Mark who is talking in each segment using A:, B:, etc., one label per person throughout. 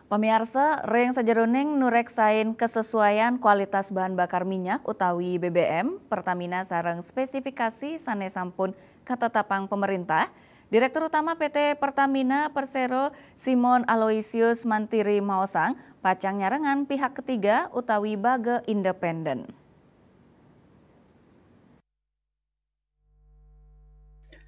A: Pemirsa, ring sajeroning nu reksain kesesuaian kualitas bahan bakar minyak utawi BBM, Pertamina sareng spesifikasi sanesampun katetapang pemerintah. Direktur Utama PT Pertamina Persero Simon Aloysius Mantiri Maosang pacang nyarengan pihak ketiga utawi bage independen.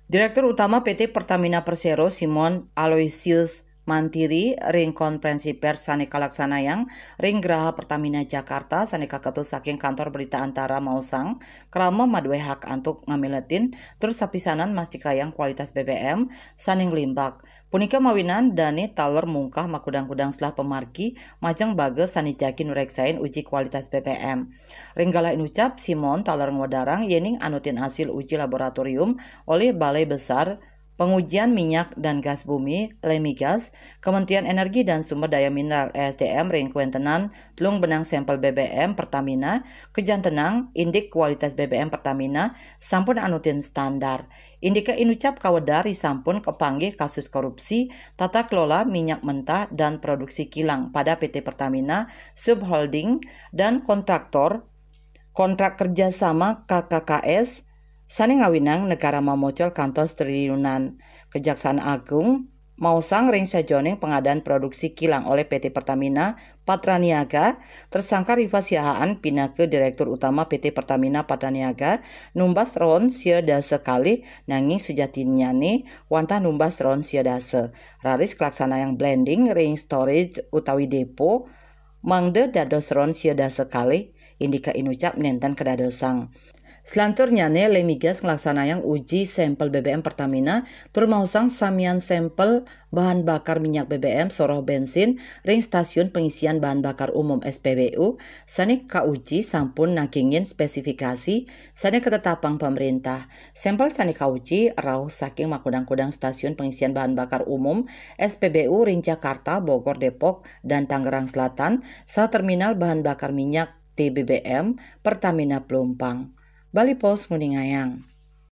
B: Direktur Utama PT Pertamina Persero Simon Aloysius Mantiri ring konferensi pers saneka laksanayang ring Geraha Pertamina Jakarta saneka ketus saking kantor berita antara Mausang krama madue hak antuk ngamiletin terus sapisanan mastikayang kualitas BBM saning limbak punika mawinan Dani taler mungkah makudang-kudang setelah pemarki majang bage sanijakin nureksain uji kualitas BBM ringgala inucap Simon taler ngodarang yening anutin hasil uji laboratorium oleh Balai Besar Pengujian Minyak dan Gas Bumi (Lemigas), Kementerian Energi dan Sumber Daya Mineral (ESDM) ring kuentenan telung benang sampel BBM Pertamina kejantenang indik kualitas BBM Pertamina sampun anutin standar. Indika inucap kawedari sampun kepanggih kasus korupsi tata kelola minyak mentah dan produksi kilang pada PT Pertamina Subholding dan kontrak kerjasama KKKS Sani ngawinang negara mamocol kantos triliunan. Kejaksaan Agung Mausang ring sajoning pengadaan produksi kilang oleh PT Pertamina Patraniaga tersangka Rifa Siahaan pindah ke Direktur Utama PT Pertamina Patraniaga numbas ron sieda sekali nanging sejatinya nih wantah numbas ron siedase raris kelaksana yang blending ring storage utawi depo mangde dados ron sieda sekali indika inucap nenten kedadosang. Selanturnya Lemigas ngelaksanayan uji sampel BBM Pertamina tur mausang samian sampel bahan bakar minyak BBM soroh bensin ring stasiun pengisian bahan bakar umum SPBU sani kauji sampun nakingin spesifikasi sani ketetapang pemerintah. Sampel sani kauji rauh saking makudang-kudang stasiun pengisian bahan bakar umum SPBU ring Jakarta, Bogor, Depok, dan Tangerang Selatan saat terminal bahan bakar minyak TBBM Pertamina Pelumpang. Bali Pos Nguningayang.